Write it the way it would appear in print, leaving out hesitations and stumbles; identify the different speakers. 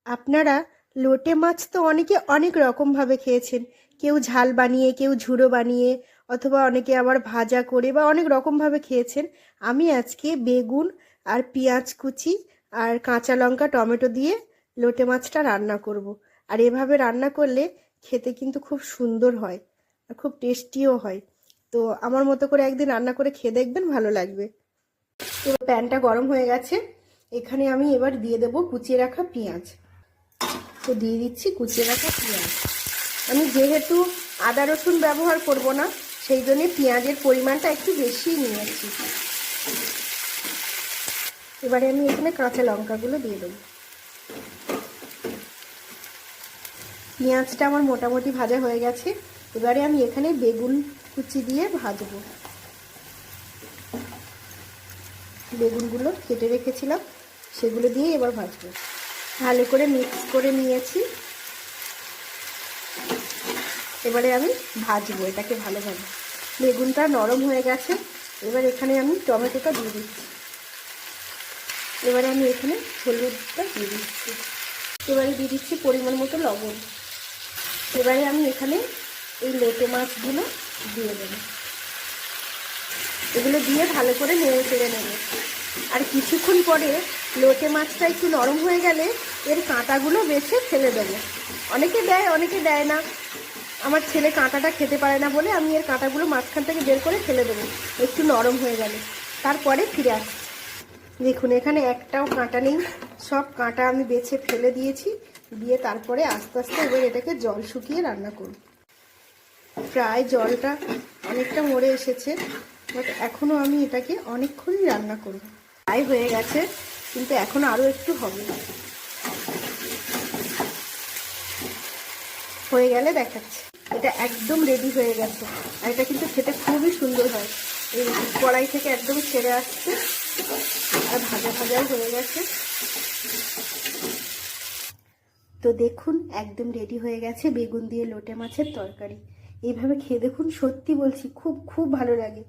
Speaker 1: আপনারা লোটে মাছ তো অনেকে অনেক রকমভাবে খেয়েছেন। কেউ ঝাল বানিয়ে, কেউ ঝুড়ো বানিয়ে, অথবা অনেকে আবার ভাজা করে বা অনেক রকমভাবে খেয়েছেন। আমি আজকে বেগুন আর পেঁয়াজ কুচি আর কাঁচা লঙ্কা টমেটো দিয়ে লোটে মাছটা রান্না করব। আর এভাবে রান্না করলে খেতে কিন্তু খুব সুন্দর হয় আর খুব টেস্টিও হয়। তো আমার মতো করে একদিন রান্না করে খেয়ে দেখবেন, ভালো লাগবে। তো প্যানটা গরম হয়ে গেছে, এখানে আমি এবার দিয়ে দেবো কুচিয়ে রাখা পেঁয়াজ। তো দিয়ে দিচ্ছি কুচিয়ে রাখা পেঁয়াজ। আমি যেহেতু আদা রসুন ব্যবহার করব না, সেই জন্য পেঁয়াজের পরিমাণটা একটু বেশি নিয়েছি। এবারে আমি এখানে কাঁচা লঙ্কাগুলো দিয়ে দেবো। পেঁয়াজটা আমার মোটামুটি ভাজা হয়ে গেছে। এবারে আমি এখানে বেগুন কুচি দিয়ে ভাজবো। বেগুনগুলো কেটে রেখেছিলাম, সেগুলো দিয়ে এবার ভাজবো। ভালো করে মিক্স করে নিয়েছি। এবারে আমি ভাজবো এটাকে ভালোভাবে। বেগুনটা নরম হয়ে গেছে। এবার এখানে আমি টমেটোটা দিয়ে দিচ্ছি। এবারে আমি এখানে হলুদটা দিয়ে দিচ্ছি। এবারে দিয়ে দিচ্ছি পরিমাণ মতো লবণ। এবারে আমি এখানে এই লোটে মাছগুলো দিয়ে দেবো। এগুলো দিয়ে ভালো করে নেড়ে চেড়ে নেব। আর কিছুক্ষণ পরে লোটে মাছটা একটু নরম হয়ে গেলে এর কাঁটাগুলো বেছে ফেলে দেবো। অনেকে দেয়, অনেকে দেয় না। আমার ছেলে কাঁটাটা খেতে পারে না বলে আমি এর কাঁটাগুলো মাঝখান থেকে বের করে ফেলে দেবো একটু নরম হয়ে গেলে। তারপরে ফিরে আসছি। দেখুন এখানে একটাও কাঁটা নেই, সব কাঁটা আমি বেছে ফেলে দিয়েছি। দিয়ে তারপরে আস্তে আস্তে এবার এটাকে জল শুকিয়ে রান্না করব। প্রায় জলটা অনেকটা মরে এসেছে, বাট এখনও আমি এটাকে অনেকক্ষণই রান্না করব। প্রায় হয়ে গেছে, কিন্তু এখনও আরও একটু হবে। হয়ে গেলে দেখাচ্ছি। এটা একদম রেডি হয়ে গেছে। আর এটা কিন্তু খেতে খুবই সুন্দর হয়। এই কড়াই থেকে একদম ছেড়ে আসছে আর ভাজা ভাজাও হয়ে গেছে। তো দেখুন একদম রেডি হয়ে গেছে বেগুন দিয়ে লোটে মাছের তরকারি। এইভাবে খেয়ে দেখুন, সত্যি বলছি খুব খুব ভালো লাগে।